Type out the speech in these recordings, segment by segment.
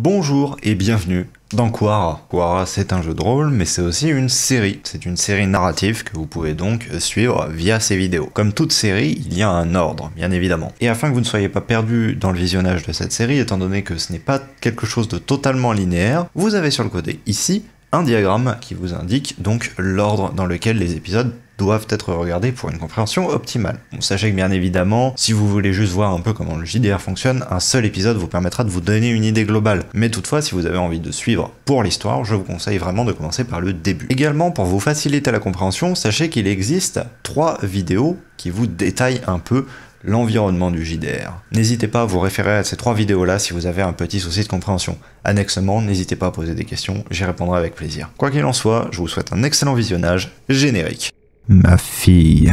Bonjour et bienvenue dans Quara. Quara, c'est un jeu de rôle, mais c'est aussi une série. C'est une série narrative que vous pouvez donc suivre via ces vidéos. Comme toute série, il y a un ordre, bien évidemment. Et afin que vous ne soyez pas perdu dans le visionnage de cette série, étant donné que ce n'est pas quelque chose de totalement linéaire, vous avez sur le côté, ici, un diagramme qui vous indique donc l'ordre dans lequel les épisodes doivent être regardés pour une compréhension optimale. Bon, sachez que bien évidemment, si vous voulez juste voir un peu comment le JDR fonctionne, un seul épisode vous permettra de vous donner une idée globale. Mais toutefois, si vous avez envie de suivre pour l'histoire, je vous conseille vraiment de commencer par le début. Également, pour vous faciliter la compréhension, sachez qu'il existe 3 vidéos qui vous détaillent un peu l'environnement du JDR. N'hésitez pas à vous référer à ces 3 vidéos-là si vous avez un petit souci de compréhension. Annexement, n'hésitez pas à poser des questions, j'y répondrai avec plaisir. Quoi qu'il en soit, je vous souhaite un excellent visionnage générique. Ma fille,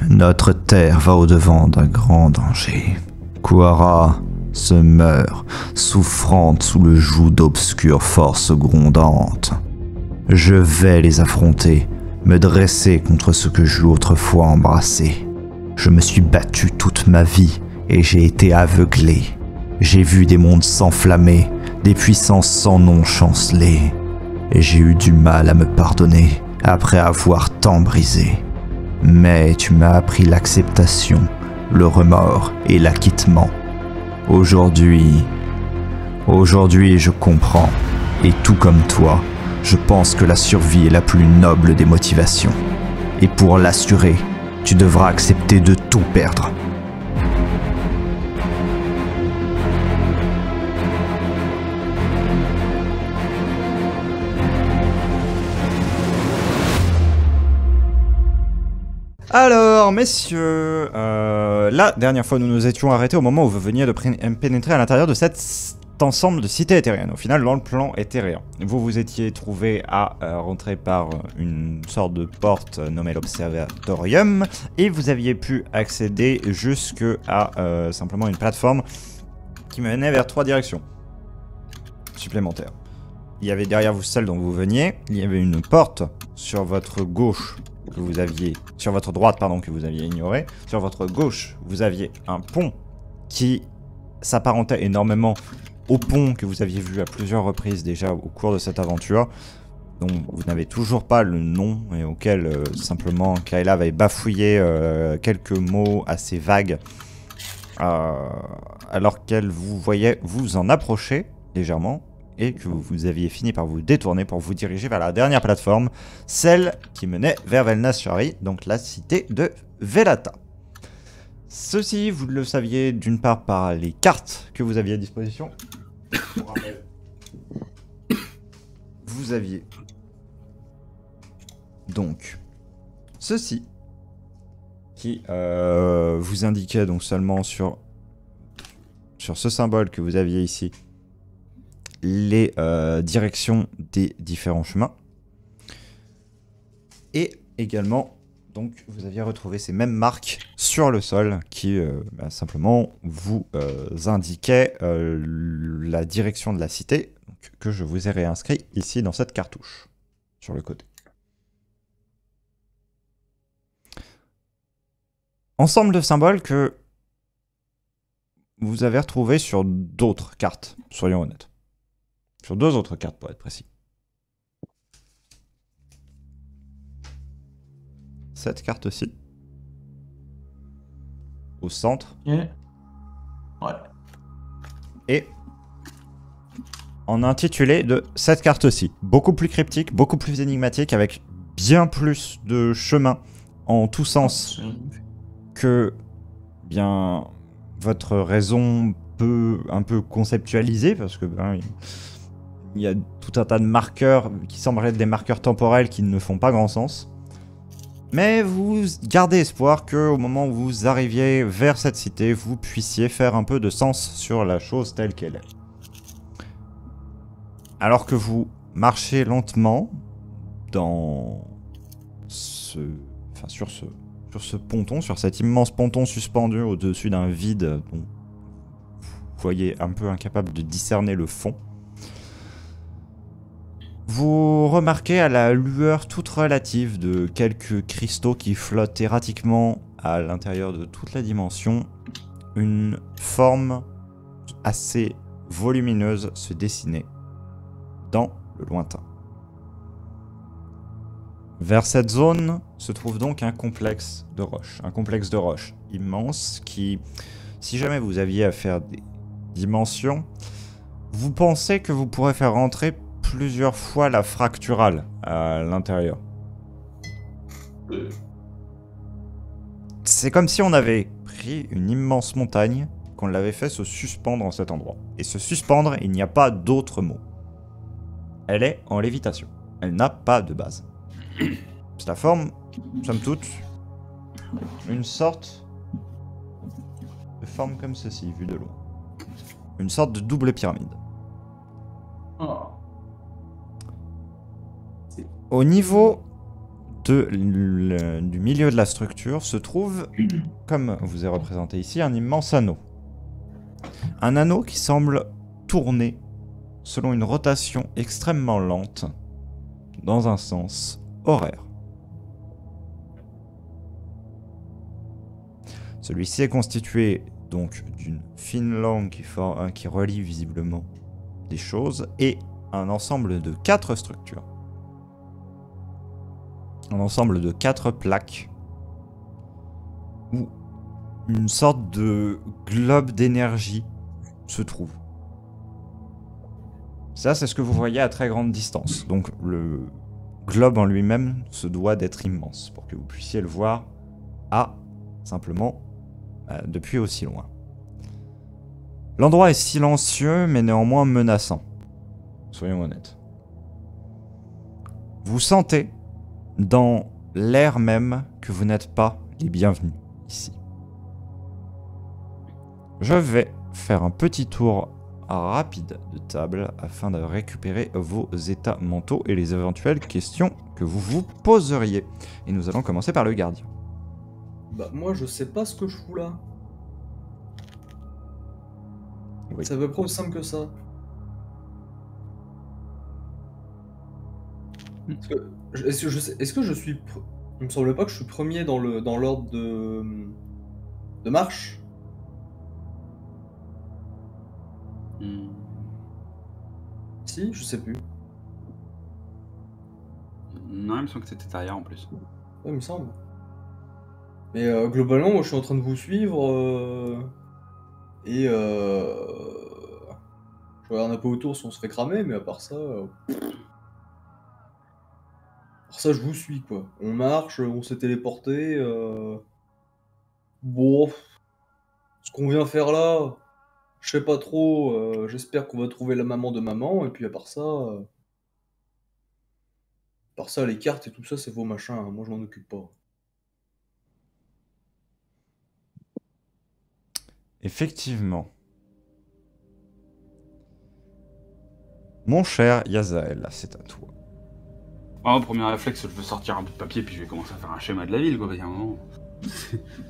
notre terre va au-devant d'un grand danger. Quara se meurt, souffrante sous le joug d'obscures forces grondantes. Je vais les affronter, me dresser contre ce que j'eus autrefois embrassé. Je me suis battu toute ma vie et j'ai été aveuglé. J'ai vu des mondes s'enflammer, des puissances sans nom chanceler. Et j'ai eu du mal à me pardonner après avoir tant brisé. Mais tu m'as appris l'acceptation, le remords et l'acquittement. Aujourd'hui, je comprends. Et tout comme toi, je pense que la survie est la plus noble des motivations. Et pour l'assurer, tu devras accepter de tout perdre. Alors, messieurs, la dernière fois nous nous étions arrêtés au moment où vous veniez de pénétrer à l'intérieur de cet ensemble de cités éthériennes, au final dans le plan éthérien. Vous vous étiez trouvé à rentrer par une sorte de porte nommée l'Observatorium, et vous aviez pu accéder jusque à simplement une plateforme qui menait vers 3 directions supplémentaires. Il y avait derrière vous celle dont vous veniez, il y avait une porte sur votre gauche que vous aviez, sur votre droite pardon, que vous aviez ignoré. Sur votre gauche, vous aviez un pont qui s'apparentait énormément au pont que vous aviez vu à plusieurs reprises déjà au cours de cette aventure, dont vous n'avez toujours pas le nom et auquel simplement Kayla avait bafouillé quelques mots assez vagues alors qu'elle vous voyait vous en approcher légèrement et que vous aviez fini par vous détourner pour vous diriger vers la dernière plateforme, celle qui menait vers Velnash-Shari, donc la cité de Velata. Ceci, vous le saviez d'une part par les cartes que vous aviez à disposition. Pour rappel, vous aviez donc ceci qui vous indiquait donc seulement sur ce symbole que vous aviez ici les directions des différents chemins. Et également, donc, vous aviez retrouvé ces mêmes marques sur le sol qui simplement vous indiquaient la direction de la cité, donc, que je vous ai réinscrit ici dans cette cartouche, sur le côté. Ensemble de symboles que vous avez retrouvés sur d'autres cartes, soyons honnêtes. Sur 2 autres cartes pour être précis. Cette carte-ci. Au centre. Yeah. Ouais. Et en intitulé de cette carte-ci. Beaucoup plus cryptique, beaucoup plus énigmatique, avec bien plus de chemins en tous sens que bien votre raison peut un peu conceptualiser, parce que ben, il y a tout un tas de marqueurs qui semblent être des marqueurs temporels qui ne font pas grand sens. Mais vous gardez espoir qu'au moment où vous arriviez vers cette cité, vous puissiez faire un peu de sens sur la chose telle qu'elle est. Alors que vous marchez lentement dans sur ce ponton, sur cet immense ponton suspendu au-dessus d'un vide dont vous voyez un peu incapable de discerner le fond, vous remarquez à la lueur toute relative de quelques cristaux qui flottent erratiquement à l'intérieur de toute la dimension une forme assez volumineuse se dessiner dans le lointain. Vers cette zone se trouve donc un complexe de roches immense qui, si jamais vous aviez à faire des dimensions, vous pensez que vous pourrez faire rentrer plusieurs fois la fracturale à l'intérieur. C'est comme si on avait pris une immense montagne, qu'on l'avait fait se suspendre en cet endroit. Et se suspendre, il n'y a pas d'autre mot. Elle est en lévitation. Elle n'a pas de base. Cela forme, somme toute, une sorte de forme comme ceci, vue de loin. Une sorte de double pyramide. Oh. Au niveau du milieu de la structure se trouve, comme vous est représenté ici, un immense anneau. Un anneau qui semble tourner selon une rotation extrêmement lente dans un sens horaire. Celui-ci est constitué donc d'une fine langue qui relie visiblement des choses et un ensemble de 4 structures. Un ensemble de 4 plaques où une sorte de globe d'énergie se trouve. Ça, c'est ce que vous voyez à très grande distance. Donc le globe en lui-même se doit d'être immense pour que vous puissiez le voir simplement depuis aussi loin. L'endroit est silencieux mais néanmoins menaçant. Soyons honnêtes. Vous sentez dans l'air même que vous n'êtes pas les bienvenus ici. Je vais faire un petit tour rapide de table afin de récupérer vos états mentaux et les éventuelles questions que vous vous poseriez. Et nous allons commencer par le gardien. Bah moi je sais pas ce que je fous là. Oui. C'est à peu près aussi simple que ça. Parce que, est-ce que je suis... Il me semble pas que je suis premier dans l'ordre de marche. Si, je sais plus. Non, il me semble que c'était derrière en plus. Ouais, il me semble. Mais globalement, moi je suis en train de vous suivre et je regarde un peu autour si on se fait cramer, mais à part ça, je vous suis quoi. On marche, on s'est téléporté. Bon, ce qu'on vient faire là, je sais pas trop. J'espère qu'on va trouver la maman de maman, et puis à part ça, les cartes et tout ça, c'est vos machins. Hein. Moi, je m'en occupe pas. Effectivement. Mon cher Yazael, c'est à toi. Oh, premier réflexe, je veux sortir un bout de papier puis je vais commencer à faire un schéma de la ville, quoi. Il y a un moment.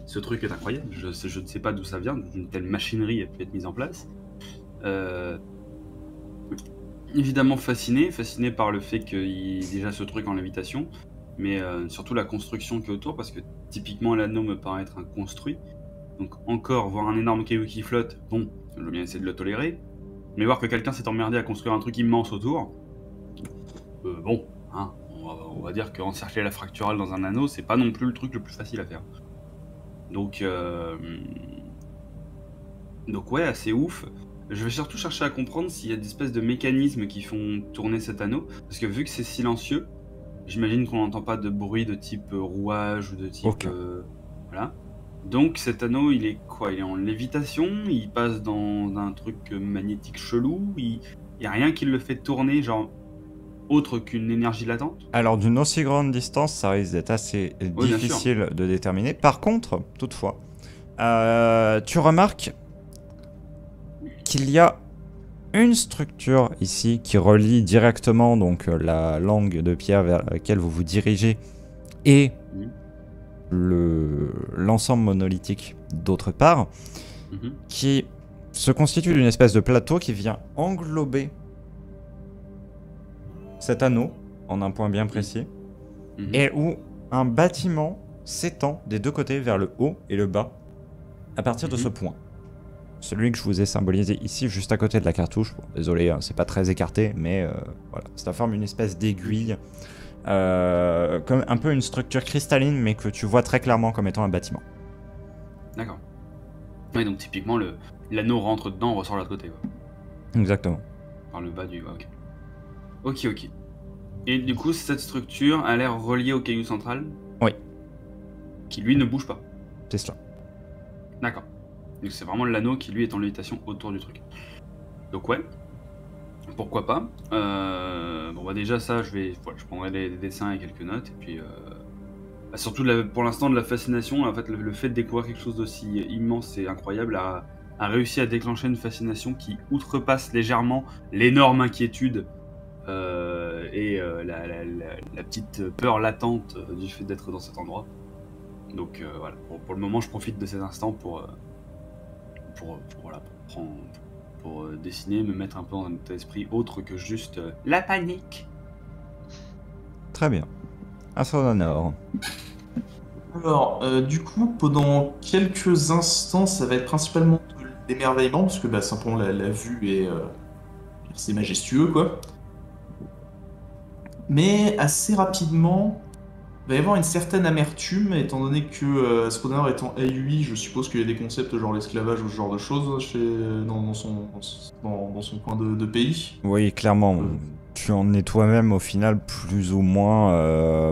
Ce truc est incroyable. Je ne sais pas d'où ça vient, une telle machinerie a pu être mise en place. Évidemment fasciné par le fait qu'il y ait déjà ce truc en lévitation, mais surtout la construction qui est autour, parce que typiquement l'anneau me paraît être un construit. Donc encore, voir un énorme caillou qui flotte, bon, je veux bien essayer de le tolérer, mais voir que quelqu'un s'est emmerdé à construire un truc immense autour, bon, hein, on va dire qu'encercler la fracturale dans un anneau, c'est pas non plus le truc le plus facile à faire. Donc ouais, assez ouf. Je vais surtout chercher à comprendre s'il y a des espèces de mécanismes qui font tourner cet anneau, parce que vu que c'est silencieux, j'imagine qu'on n'entend pas de bruit de type rouage ou de type... Okay. Voilà. Donc cet anneau, il est quoi? Il est en lévitation, il passe dans un truc magnétique chelou, il n'y a rien qui le fait tourner, genre autre qu'une énergie latente? Alors d'une aussi grande distance, ça risque d'être assez difficile de déterminer. Par contre, toutefois, tu remarques qu'il y a une structure ici qui relie directement donc la langue de pierre vers laquelle vous vous dirigez et l'ensemble monolithique d'autre part, qui se constitue d'une espèce de plateau qui vient englober cet anneau en un point bien précis, et où un bâtiment s'étend des deux côtés vers le haut et le bas à partir de ce point. celui que je vous ai symbolisé ici, juste à côté de la cartouche. Bon, désolé, hein, c'est pas très écarté, mais voilà. Ça forme une espèce d'aiguille, comme un peu une structure cristalline, mais que tu vois très clairement comme étant un bâtiment. D'accord. Ouais, donc typiquement, l'anneau rentre dedans, on ressort de l'autre côté, quoi. Exactement. Par le bas du... ok. Ok. Et du coup, cette structure a l'air reliée au caillou central? Oui. Qui, lui, ne bouge pas? C'est cela. D'accord. Donc c'est vraiment l'anneau qui, lui, est en lévitation autour du truc. Donc ouais. Pourquoi pas. Bon bah déjà ça, je prendrai des dessins et quelques notes, et puis... surtout pour l'instant de la fascination, en fait le fait de découvrir quelque chose d'aussi immense et incroyable a réussi à déclencher une fascination qui outrepasse légèrement l'énorme inquiétude et la petite peur latente du fait d'être dans cet endroit. Donc voilà, pour le moment je profite de cet instant pour dessiner, me mettre un peu dans un état d'esprit autre que juste la panique. Très bien. Astronaut. Alors, du coup, pendant quelques instants, ça va être principalement de l'émerveillement, parce que simplement la vue est c'est majestueux, quoi. Mais assez rapidement, il va y avoir une certaine amertume, étant donné que Astronaut étant AI, je suppose qu'il y a des concepts genre l'esclavage ou ce genre de choses dans son coin de pays. Oui, clairement. Tu en es toi-même au final plus ou moins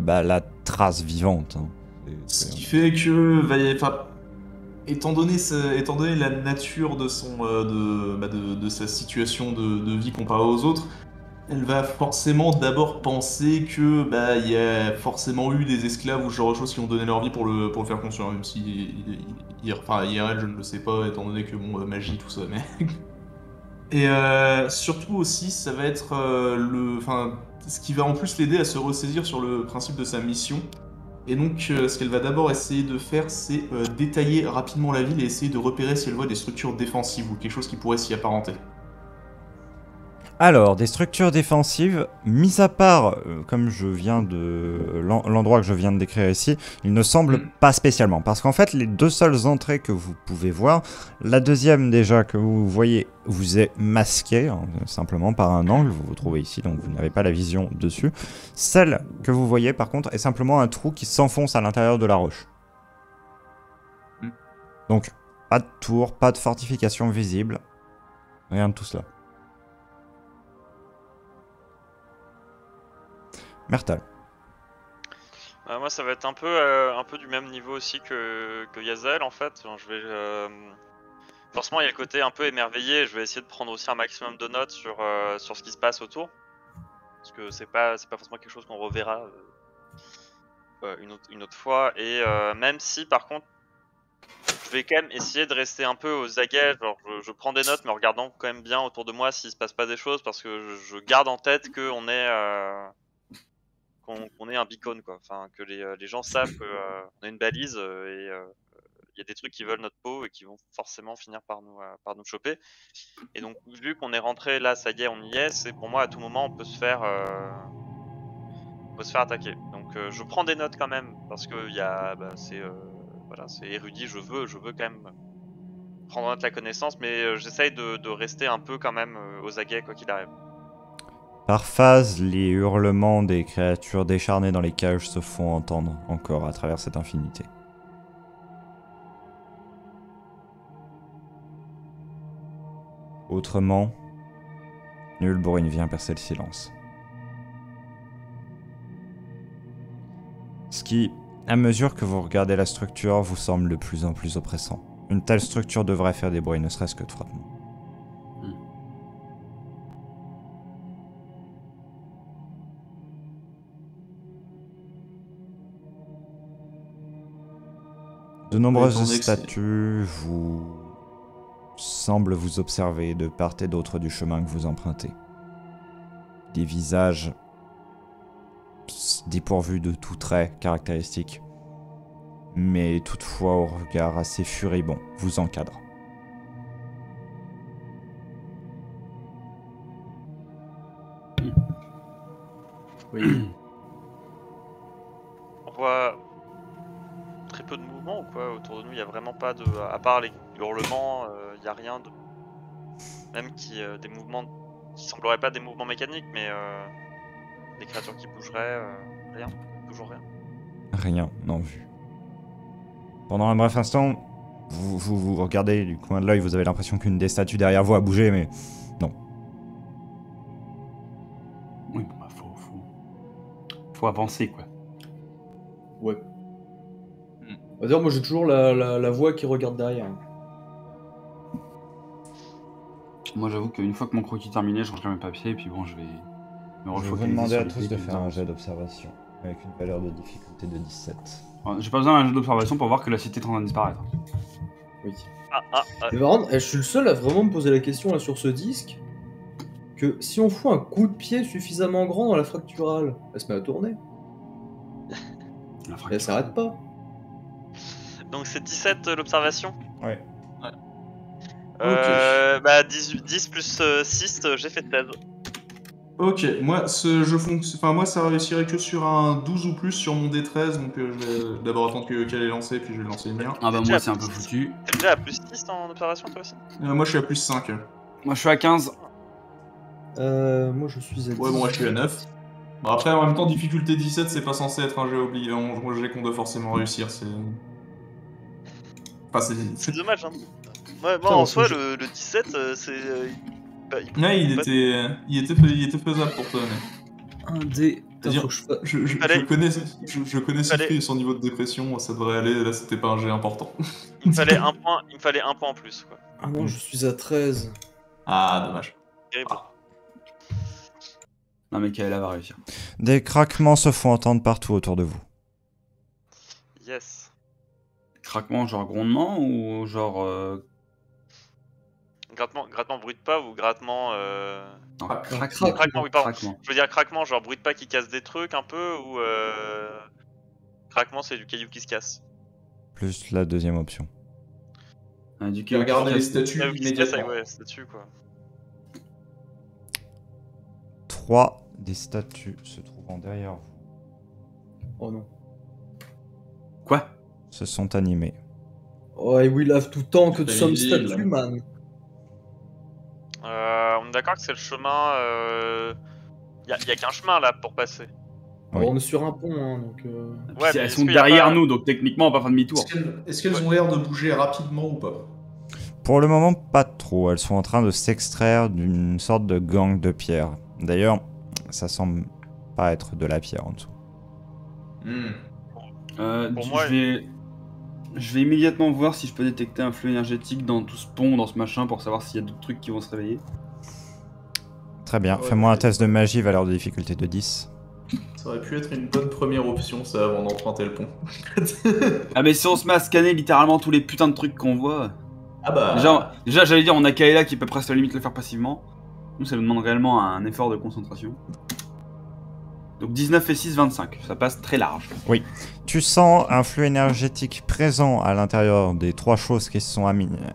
la trace vivante. Hein. Ce qui fait que, étant donné la nature de de sa situation de vie comparée aux autres, elle va forcément d'abord penser que il y a forcément eu des esclaves ou ce genre de choses qui ont donné leur vie pour le faire construire, même si IRL je ne le sais pas étant donné que magie tout ça, mais et surtout aussi ça va être ce qui va en plus l'aider à se ressaisir sur le principe de sa mission. Et donc, ce qu'elle va d'abord essayer de faire, c'est détailler rapidement la ville et essayer de repérer si elle voit des structures défensives ou quelque chose qui pourrait s'y apparenter. Alors, des structures défensives, mis à part, comme je viens de l'endroit que je viens de décrire ici, il ne semble pas spécialement. Parce qu'en fait, les deux seules entrées que vous pouvez voir, la deuxième déjà que vous voyez, vous est masquée, hein, simplement par un angle, vous vous trouvez ici, donc vous n'avez pas la vision dessus. Celle que vous voyez, par contre, est simplement un trou qui s'enfonce à l'intérieur de la roche. Donc, pas de tour, pas de fortification visible, rien de tout cela. Mertal. Moi, ça va être un peu du même niveau aussi que Yazel en fait. Enfin, je vais forcément il y a le côté un peu émerveillé. Je vais essayer de prendre aussi un maximum de notes sur ce qui se passe autour, parce que c'est pas forcément quelque chose qu'on reverra une autre fois. Et même si par contre je vais quand même essayer de rester un peu aux aguets. Genre, je prends des notes mais en regardant quand même bien autour de moi s'il se passe pas des choses, parce que je garde en tête qu'on est qu'on ait un beacon, quoi. Enfin, que les gens savent qu'on a une balise et il y a des trucs qui veulent notre peau et qui vont forcément finir par nous choper. Et donc, vu qu'on est rentré là, ça y est, on y est, c'est pour moi à tout moment on peut se faire attaquer. Donc, je prends des notes quand même parce que c'est érudit. Je veux quand même prendre en note la connaissance, mais j'essaye de rester un peu quand même aux aguets quoi qu'il arrive. Par phase, les hurlements des créatures décharnées dans les cages se font entendre encore à travers cette infinité. Autrement, nul bruit ne vient percer le silence. Ce qui, à mesure que vous regardez la structure, vous semble de plus en plus oppressant. Une telle structure devrait faire des bruits, ne serait-ce que de frottement. De nombreuses statues semblent vous observer de part et d'autre du chemin que vous empruntez. Des visages dépourvus de tout trait caractéristique, mais toutefois au regard assez furibond, vous encadrent. Oui. On voit très peu peu de mouvement ou quoi? Autour de nous, il y a vraiment pas de... À part les hurlements, il y a rien de... Même des mouvements qui sembleraient pas des mouvements mécaniques, mais des créatures qui bougeraient, rien. Toujours rien. Rien, non vu. Pendant un bref instant, vous regardez du coin de l'œil, vous avez l'impression qu'une des statues derrière vous a bougé, mais non. Oui, bon, bah, faut avancer, quoi. Ouais. D'ailleurs, moi j'ai toujours la voix qui regarde derrière. Moi, j'avoue qu'une fois que mon croquis est terminé, je rangerai mes papiers et puis bon, je vais me Je vais refocaliser vous demander sur à les tous dés de et faire un puis jet d'observation, avec une valeur de difficulté de 17. J'ai pas besoin d'un jeu d'observation pour voir que la cité est en train de disparaître. Oui. Ah, Mais par contre, je suis le seul à vraiment me poser la question là sur ce disque, que si on fout un coup de pied suffisamment grand dans la fracturale, elle se met à tourner. La Et fracture. elle s'arrête pas. donc c'est 17 l'observation. Ouais. Bah 10 plus 6, j'ai fait 16. Ok, moi, moi ça réussirait que sur un 12 ou plus sur mon D13, donc je vais d'abord attendre qu'elle ait lancé, puis je vais lancer le mien. Ah bah Déjà moi à c'est un plus peu 6. foutu. T'es déjà à plus 6 en observation toi aussi? Moi je suis à plus 5. Moi je suis à 15. Moi je suis à 10. Ouais, bon, moi je suis à 9. Bon, après, en même temps, difficulté 17, c'est pas censé être un jet un jet qu'on doit forcément réussir, c'est... Enfin, C'est dommage, hein. Moi Putain, en parce soi, que le 17, c'est... Ouais, il était faisable pour toi, mais... Un dé. C'est-à-dire, faut que je fasse- je connais Fallait- Siegfried et son niveau de dépression, ça devrait aller, là c'était pas un jet important. il me fallait un point en plus, quoi. Ah non, je suis à 13. Ah, dommage. Terrible. Non mais Kaela va réussir. Des craquements se font entendre partout autour de vous. Yes. Craquement genre grondement ou genre... Grattement bruit de pas ou grattement... Non, Ah, craquement. Craquement, oui, pardon. Craquement. Je veux dire craquement, genre bruit de pas qui casse des trucs un peu, ou craquement c'est du caillou qui se casse. Plus la deuxième option. Du Puis regardez les statues Caillou qui se casse, immédiatement. ouais, c'est dessus quoi. 3 des statues se trouvant derrière vous Oh non. Quoi? se sont animées. Oh, et we love tout temps que C'est some visible. statue, man. On est d'accord que c'est le chemin... Y a qu'un chemin là pour passer. Oui. Alors, on est sur un pont, hein, donc... Puis Ouais, mais elles est-ce sont qu'il y a derrière pas- nous, donc techniquement on va pas faire demi-tour. Est-ce qu'elles ont l'air de bouger rapidement ou pas? Pour le moment, pas trop. Elles sont en train de s'extraire d'une sorte de gang de pierre. D'ailleurs, ça semble pas être de la pierre en dessous. Pour moi- Je vais immédiatement voir si je peux détecter un flux énergétique dans tout ce pont, dans ce machin, pour savoir s'il y a d'autres trucs qui vont se réveiller. Très bien. Ouais, Fais-moi un ouais. test de magie, valeur de difficulté de 10. Ça aurait pu être une bonne première option, ça, avant d'emprunter le pont. Ah mais si on se met à scanner littéralement tous les putains de trucs qu'on voit... Ah bah... Déjà j'allais dire on a Kaela qui peut presque à la limite le faire passivement. Nous ça nous demande réellement un effort de concentration. Donc 19 et 6, 25. Ça passe très large. Tu sens un flux énergétique présent à l'intérieur des 3 choses qui se sont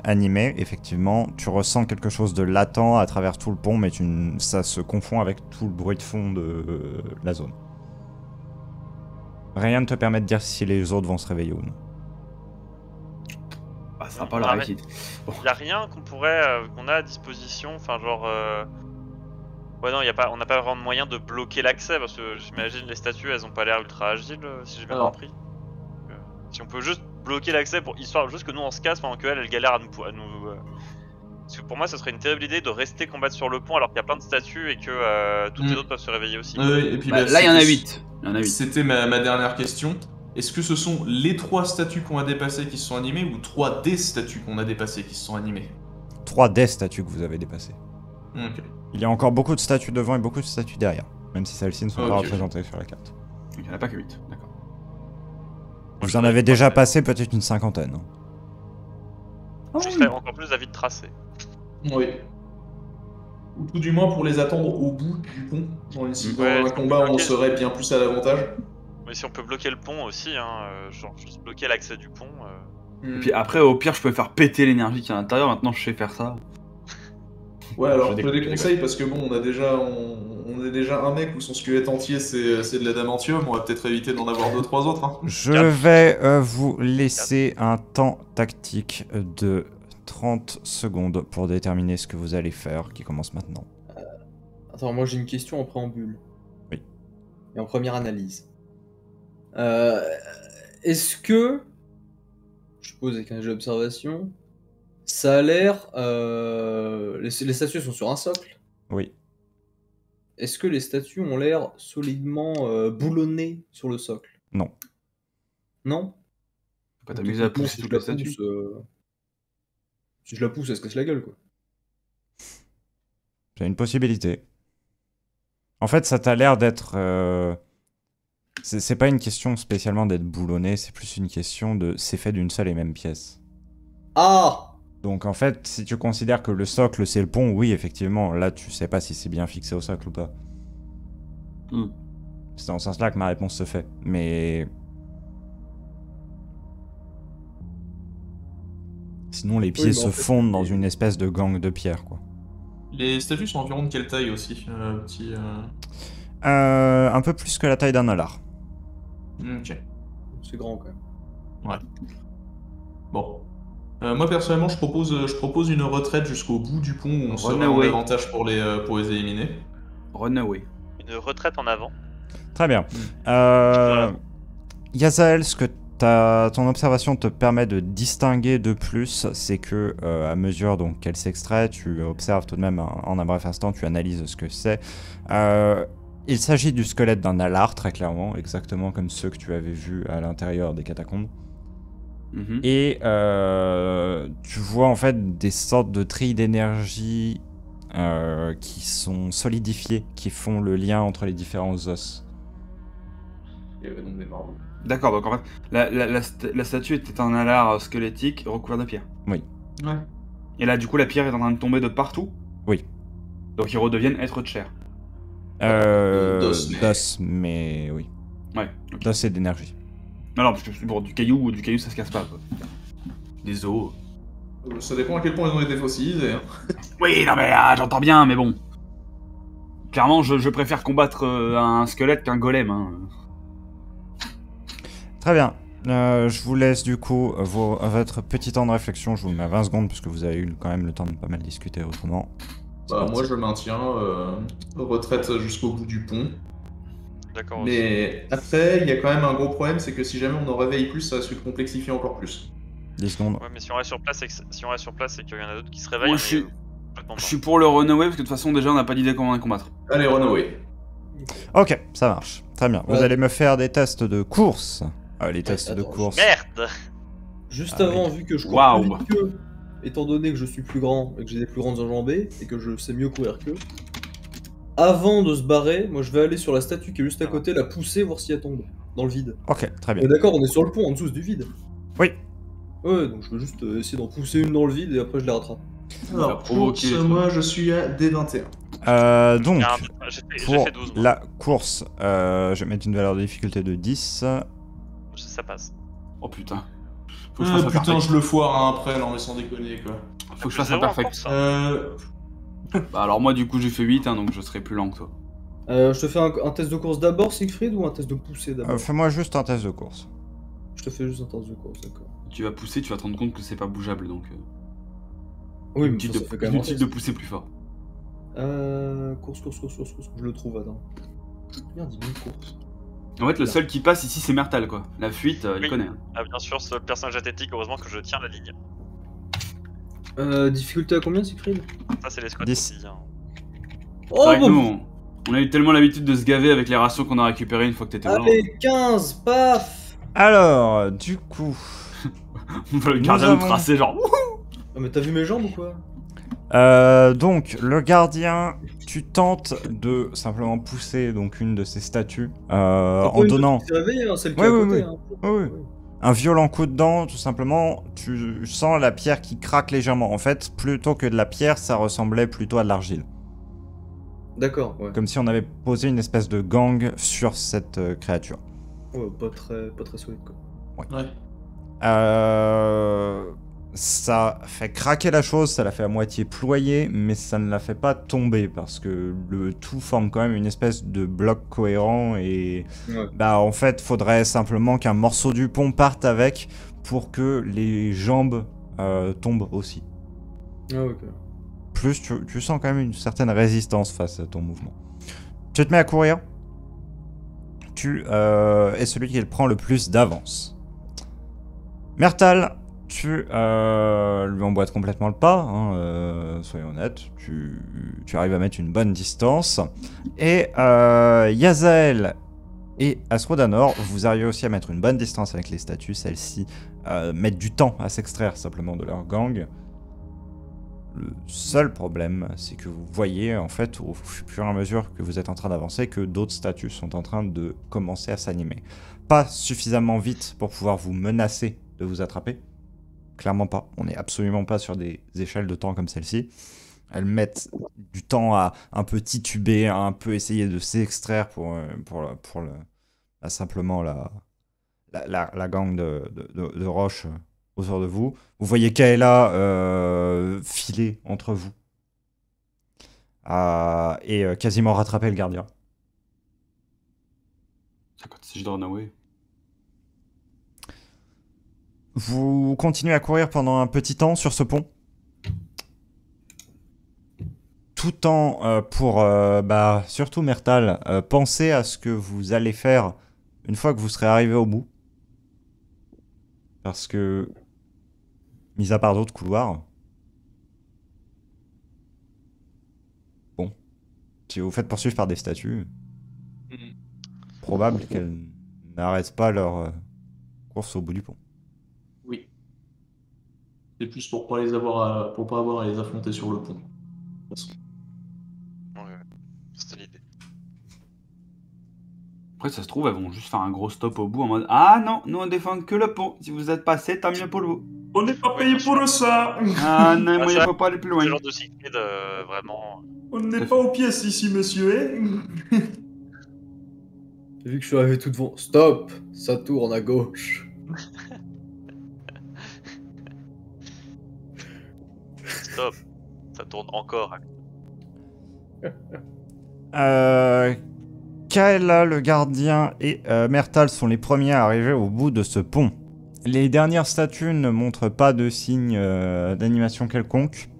animées. Effectivement, tu ressens quelque chose de latent à travers tout le pont, mais ça se confond avec tout le bruit de fond de la zone. Rien ne te permet de dire si les autres vont se réveiller ou non. Bah ça sera pas la Ah, mais- réussite. Y a rien qu'on pourrait... qu'on a à disposition, enfin genre... Ouais non, on n'a pas vraiment de moyen de bloquer l'accès, parce que j'imagine les statues elles ont pas l'air ultra agiles, si j'ai bien Alors. compris. Si on peut juste bloquer l'accès pour histoire juste que nous on se casse pendant qu'elle galère à nous... Parce que pour moi ça serait une terrible idée de rester combattre sur le pont alors qu'il y a plein de statues et que toutes les autres peuvent se réveiller aussi. Ouais, et puis Bah, là il y en a c'était- 8. Il y en a 8. C'était ma dernière question. Est-ce que ce sont les 3 statues qu'on a dépassées qui se sont animées ou 3 des statues qu'on a dépassées qui se sont animées? 3 des statues que vous avez dépassées. Ok. Il y a encore beaucoup de statues devant et beaucoup de statues derrière, même si celles-ci ne sont pas Ok. représentées sur la carte. Il y en a pas que 8. D'accord. Vous en avez déjà passé peut-être une cinquantaine. Je serais encore plus d'avis de tracer. Oui. Ou tout du moins pour les attendre au bout du pont. Dans Ouais, un combat, on ok. serait bien plus à l'avantage. Mais si on peut bloquer le pont aussi, hein, genre juste bloquer l'accès du pont. Et puis après au pire je peux faire péter l'énergie qui est à l'intérieur. Maintenant je sais faire ça. Ouais, alors Je je te déconne, déconseille parce que bon, on a déjà, on on est déjà un mec où son squelette entier c'est de l'adamantium, on va peut-être éviter d'en avoir 2-3 autres. Hein. Je vais vous laisser un temps tactique de 30 secondes pour déterminer ce que vous allez faire, qui commence maintenant. Attends, moi j'ai une question en préambule. Oui. Et en première analyse. Est-ce que, je pose avec un jeu d'observation, ça a l'air... les statues sont sur un socle. Oui. Est-ce que les statues ont l'air solidement boulonnées sur le socle? Non. Non? Faut pas t'amuser à pousser Si toute je la la statue. pousse, si je la pousse, elle se casse la gueule, quoi. C'est une possibilité. En fait, ça t'a l'air d'être... C'est pas une question spécialement d'être boulonné, c'est plus une question de... C'est fait d'une seule et même pièce. Ah! Donc en fait, si tu considères que le socle c'est le pont, oui, effectivement, là tu sais pas si c'est bien fixé au socle ou pas. C'est dans ce sens-là que ma réponse se fait. Mais... Sinon, les pieds mais se en fait, fondent dans une espèce de gang de pierre, quoi. Les statues sont environ de quelle taille aussi petit, Un peu plus que la taille d'un nalar. Ok. C'est grand, quand même. Bon. Moi personnellement, je propose une retraite jusqu'au bout du pont où on sera en Runaway. avantage pour les éliminer. Runaway. Une retraite en avant. Très bien. Yazael, ce que ton observation te permet de distinguer de plus, c'est que à mesure donc qu'elle s'extrait, tu observes tout de même en un bref instant, tu analyses ce que c'est. Il s'agit du squelette d'un nalar, très clairement, exactement comme ceux que tu avais vus à l'intérieur des catacombes. Et tu vois en fait des sortes de trilles d'énergie qui sont solidifiées, qui font le lien entre les différents os. Il y avait donc des marbles. D'accord, donc en fait, la statue était un nalar squelettique recouvert de pierre. Oui. Ouais. Et là, du coup, la pierre est en train de tomber de partout. Oui. Donc ils redeviennent êtres de chair. D'os, mais oui. Ouais. ok. D'os et d'énergie. Non, parce que bon, du caillou ça se casse pas, quoi. Des os. Ça dépend à quel point ils ont été fossilisés. Hein. Oui, non mais j'entends bien, mais bon. Clairement, je préfère combattre un squelette qu'un golem. Hein. Très bien. Je vous laisse du coup votre petit temps de réflexion. Je vous mets à 20 secondes puisque vous avez eu quand même le temps de pas mal discuter autrement. Moi je maintiens retraite jusqu'au bout du pont. D'accord. Mais après, il y a quand même un gros problème, c'est que si jamais on en réveille plus, ça va se complexifier encore plus. 10 secondes. Ouais, mais si on reste sur place, et qu'il y en a d'autres qui se réveillent, Moi, on est complètement Je mort. suis pour le runaway parce que de toute façon, déjà, on n'a pas d'idée comment on va combattre. Allez, runaway. Ok, ça marche. Très bien. Vous Ouais. allez me faire des tests de course. Les tests de attends, course. Merde! Juste Ah avant, oui. vu que je cours Waouh. plus vite qu'eux, étant donné que je suis plus grand et que j'ai des plus grandes enjambées et que je sais mieux courir qu'eux, avant de se barrer, moi je vais aller sur la statue qui est juste à côté, la pousser, voir si elle tombe dans le vide. Ok, très bien. D'accord, on est sur le pont, en dessous c'est du vide. Oui. Ouais, donc je vais juste essayer d'en pousser une dans le vide et après je les rattrape. Alors, provoquer, course, toi. moi je suis à D21. Donc, J'ai pour fait 12, moi. la course, je vais mettre une valeur de difficulté de 10. Ça passe. Oh putain. Faut que je fasse la Putain, perfect. je le foire hein, après, non mais sans déconner quoi. Faut que je fasse la Zéro encore, perfect. ça. Bah alors moi, du coup, j'ai fait 8, hein, donc je serai plus lent que toi. Je te fais un test de course d'abord, Siegfried, ou un test de poussée d'abord Fais-moi juste un test de course. Je te fais juste un test de course, d'accord. Tu vas pousser, tu vas te rendre compte que c'est pas bougeable, donc... Oui, mais inutile ça fait quand même un inutile test. de pousser plus fort. Course, je le trouve, attends. Merde, il met une course. En fait, le seul qui passe ici, c'est Mertal, quoi. La fuite, il Oui. connaît. Hein. Ah, bien sûr, ce personnage athlétique, heureusement que je tiens la ligne. Difficulté à combien, Siegfried? Ça, c'est les squats 10. aussi. Hein. C'est Oh vrai que bon. nous, on a eu tellement l'habitude de se gaver avec les rations qu'on a récupérées une fois que t'étais mort. Allez, 15, paf. Alors, du coup... On va le Nous gardien nous avons- tracer, genre... Ah, mais t'as vu mes jambes ou quoi? Donc, le gardien, tu tentes de simplement pousser donc une de ces statues en donnant Tu t'es réveillé, hein, celle qui Ouais, est à ouais, côté. ouais. Hein. Ouais, ouais. un violent coup de dent, tout simplement. Tu sens la pierre qui craque légèrement. En fait, plutôt que de la pierre, ça ressemblait plutôt à de l'argile. D'accord, ouais. Comme si on avait posé une espèce de gang sur cette créature. Ouais, pas très solide quoi. Ouais. Ça fait craquer la chose, ça la fait à moitié ployer, mais ça ne la fait pas tomber parce que le tout forme quand même une espèce de bloc cohérent et Ouais. bah en fait faudrait simplement qu'un morceau du pont parte avec pour que les jambes tombent aussi. Ah, ok. Plus tu sens quand même une certaine résistance face à ton mouvement. Tu te mets à courir. Tu es celui qui prend le plus d'avance. Mertal, tu lui emboîtes complètement le pas, hein, soyons honnêtes. Tu arrives à mettre une bonne distance. Et Yazael et Asrodanor, vous arrivez aussi à mettre une bonne distance avec les statues. Celles-ci mettent du temps à s'extraire simplement de leur gang. Le seul problème, c'est que vous voyez, en fait, au fur et à mesure que vous êtes en train d'avancer, que d'autres statues sont en train de commencer à s'animer. Pas suffisamment vite pour pouvoir vous menacer de vous attraper. Clairement pas. On n'est absolument pas sur des échelles de temps comme celle-ci. Elles mettent du temps à un peu tituber, à un peu essayer de s'extraire pour simplement la gang de roches autour de vous. Vous voyez Kaela filer entre vous et quasiment rattraper le gardien. Si je donne away. Vous continuez à courir pendant un petit temps sur ce pont. Tout en, surtout Mertal, pensez à ce que vous allez faire une fois que vous serez arrivé au bout. Parce que, mis à part d'autres couloirs, bon, si vous vous faites poursuivre par des statues, probable qu'elles n'arrêtent pas leur course au bout du pont. Oui. C'est plus pour pas pour pas avoir à les affronter sur le pont. De toute façon. Ouais, c'était l'idée. Après, ça se trouve, elles vont juste faire un gros stop au bout en mode ah non, nous on défend que le pont. Si vous êtes passé, tant mieux pour vous. On n'est pas payé pour ça. Ah non, Ah, moi c'est il vrai. faut pas aller plus Ce loin. genre de cyclide, vraiment. On n'est pas aux pièces ici, monsieur. Vu que je suis arrivé tout devant, stop, ça tourne à gauche. Stop. Ça tourne encore. Kaela, le gardien, et Mertal sont les premiers à arriver au bout de ce pont. Les dernières statues ne montrent pas de signe d'animation quelconque,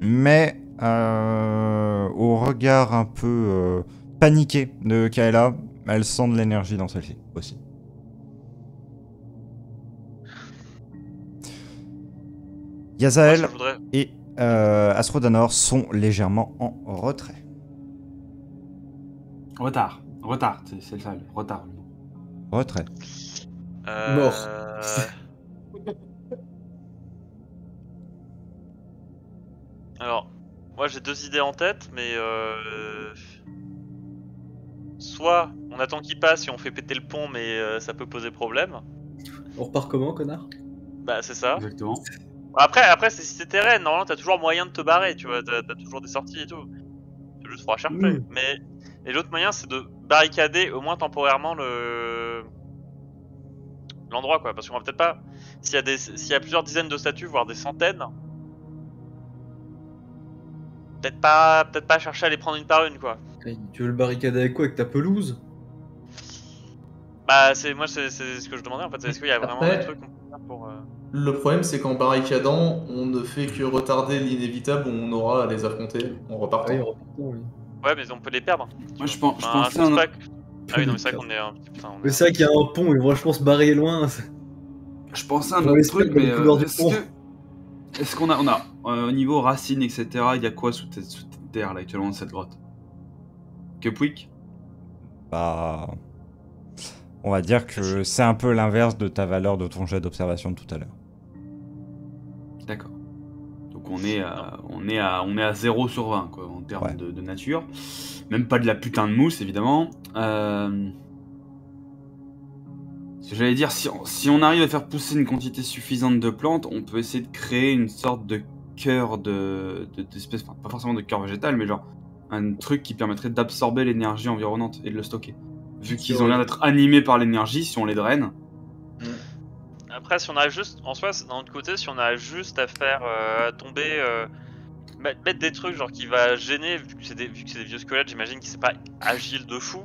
mais au regard un peu paniqué de Kaela, elle sent de l'énergie dans celle-ci aussi. Yazael Moi, je voudrais... et Asrodanor sont légèrement en retrait. Retard, c'est ça, retard. Retrait. Mort. Alors, moi j'ai deux idées en tête, mais soit on attend qu'il passe et on fait péter le pont, mais ça peut poser problème. On repart comment, connard? Bah c'est ça. Exactement. Après c'est cité terrain, normalement t'as toujours moyen de te barrer, tu vois, t'as toujours des sorties et tout. C'est juste faut acharper. Mais et l'autre moyen c'est de barricader au moins temporairement l'endroit quoi, parce qu'on va peut-être pas, s'il y a plusieurs dizaines de statues, voire des centaines, peut-être pas chercher à les prendre une par une quoi. Tu veux le barricader avec quoi? Avec ta pelouse? Bah c'est ce que je demandais en fait, est-ce qu'il y a vraiment Après, des trucs qu'on peut faire pour... Le problème, c'est qu'en barricadant, on ne fait que retarder l'inévitable où on aura à les affronter en repartant. Ah oui, en repartant, oui. Ouais mais on peut les perdre. Moi je Enfin, pensais je pense à pas que... Ah oui non mais c'est vrai qu'on est un petit putain. Mais c'est vrai qu'il y a un pont, ils vont vachement se barrer loin. Je pensais à un Faut autre rester truc, dans mais les couleurs du pont. est-ce qu'on a au niveau racines, etc., il y a quoi sous cette terre là actuellement dans cette grotte? Que Pouic? Bah, on va dire que c'est un peu l'inverse de ta valeur de ton jet d'observation de tout à l'heure. D'accord. Donc on est à 0 sur 20 quoi, en termes Ouais. de nature. Même pas de la putain de mousse évidemment. Ce que j'allais dire, si on arrive à faire pousser une quantité suffisante de plantes, on peut essayer de créer une sorte de cœur d'espèce, enfin pas forcément de cœur végétal, mais genre un truc qui permettrait d'absorber l'énergie environnante et de le stocker. Vu qu'ils ont l'air d'être animés par l'énergie, si on les draine. Après, si on a juste, en soi, d'un autre côté, si on a juste à faire tomber, mettre des trucs genre qui va gêner, vu que c'est des vieux squelettes, j'imagine que c'est pas agile de fou.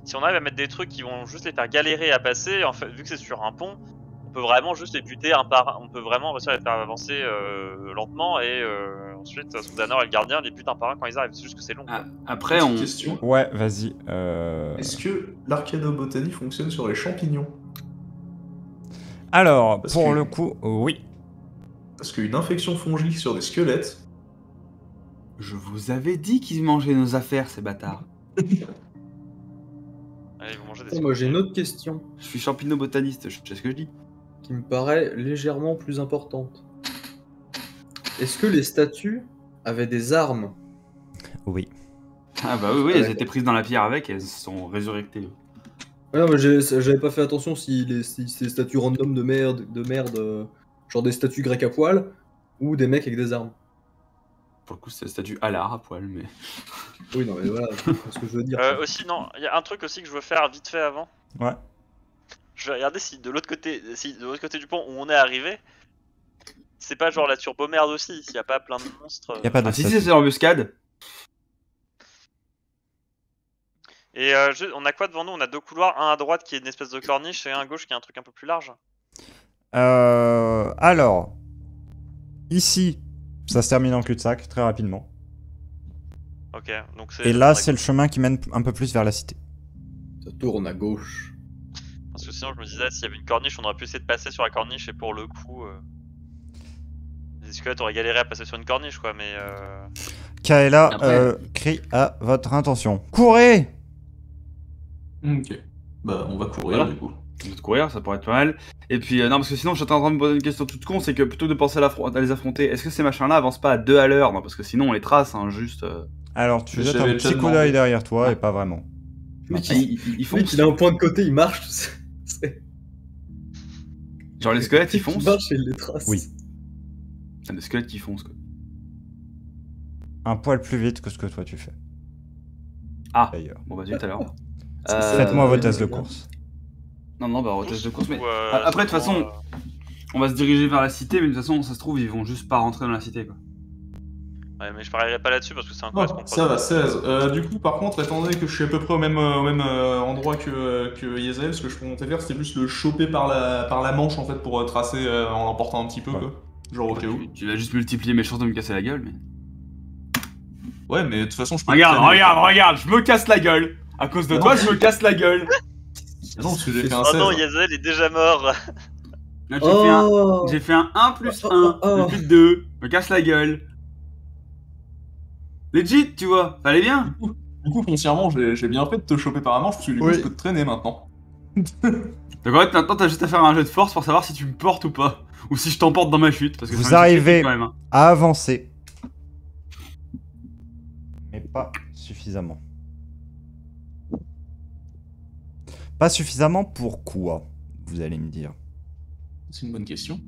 Si on arrive à mettre des trucs qui vont juste les faire galérer à passer, en fait, vu que c'est sur un pont, on peut vraiment juste les buter un par un. On peut vraiment réussir à les faire avancer lentement et ensuite, Soudanor et le gardien les butent un par un quand ils arrivent. C'est juste que c'est long. Quoi. Après, on. Question. Ouais, vas-y. Est-ce que l'archénobotanie fonctionne sur les champignons? Alors, Parce pour que- le coup, oui. Parce qu'une infection fongique sur des squelettes, Je vous avais dit qu'ils mangeaient nos affaires, ces bâtards. Allez, vous mangez des Moi j'ai une autre question Je suis champigno-botaniste, je sais ce que je dis. qui me paraît légèrement plus importante. Est-ce que les statues avaient des armes? Oui. Ah bah oui, elles étaient prises dans la pierre avec et elles se sont résurrectées. Ouais, non, mais j'avais pas fait attention si ces statues random de merde, genre des statues grecques à poil, ou des mecs avec des armes. Pour le coup, c'est la statue Alar à poil, mais. Oui, non, mais voilà, c'est ce que je veux dire. Aussi, non, il y a un truc aussi que je veux faire vite fait avant. Ouais. Je vais regarder si de l'autre côté, du pont où on est arrivé, c'est pas genre la turbo merde aussi, s'il y a pas plein de monstres. Y a pas de Ah, si, statue. c'est l'embuscade. Et on a quoi devant nous? On a deux couloirs, un à droite qui est une espèce de corniche et un à gauche qui est un truc un peu plus large. Alors, ici, ça se termine en cul-de-sac très rapidement. Ok, donc c'est. Et là, c'est le chemin qui mène un peu plus vers la cité. Ça tourne à gauche. Parce que sinon, je me disais, s'il y avait une corniche, on aurait pu essayer de passer sur la corniche et pour le coup. Les squelettes auraient galéré à passer sur une corniche, quoi, mais. Kaela Après- crie à votre intention. Courez! ok. Bah, on va courir Voilà. du coup. De courir, ça pourrait être pas mal. Et puis, non, parce que sinon, j'étais en train de me poser une question toute con, c'est que plutôt que de penser à les affronter, est-ce que ces machins-là avancent pas à 2 à l'heure? Non, parce que sinon, on les trace, hein, juste. Alors, tu jettes J'avais un déjà petit coup demandé. d'œil derrière toi et pas vraiment. Mec, Ah, ils font. il a un point de côté, il marche. C'est- Genre, les squelettes, ils Il foncent. marche et il les trace. Oui. Ah, des squelettes qui foncent, quoi. Un poil plus vite que ce que toi tu fais, Ah, d'ailleurs. bon, bah, tout à l'heure. Faites-moi vos oui, tests de bien. course. Non, non, bah, test de course, mais. Ou, Après, de toute simplement, façon, on va se diriger vers la cité, mais de toute façon, ça se trouve, ils vont juste pas rentrer dans la cité, quoi. Ouais, mais je parierais pas là-dessus parce que c'est un Oh, quest qu'on ça va, 16. Du coup, par contre, étant donné que je suis à peu près au même endroit que Yezael, ce que je comptais faire, c'était juste le choper par la manche en fait pour tracer en l'emportant un petit peu, Ouais. quoi. Genre au cas où. Tu vas juste multiplier mes chances de me casser la gueule, mais. Ouais, mais de toute façon, je peux. Regarde, traîner. regarde, je me casse la gueule. À cause de Non. toi, je me casse la gueule. Ah non, parce que j'ai fait un Oh 16. non, Yazel est déjà mort. Là, Oh j'ai fait un 1 plus 1, Oh. depuis 2, me casse la gueule. Legit, tu vois, fallait bien. Du coup, foncièrement, j'ai bien fait de te choper par la manche, parce que du coup, Oui. je peux te traîner maintenant. Donc en fait, maintenant, t'as juste à faire un jet de force pour savoir si tu me portes ou pas. Ou si je t'emporte dans ma chute. Parce que Vous c'est un jet arrivez. critique quand même, hein. À avancer. Mais pas suffisamment. Pas suffisamment pourquoi, vous allez me dire. C'est une bonne question.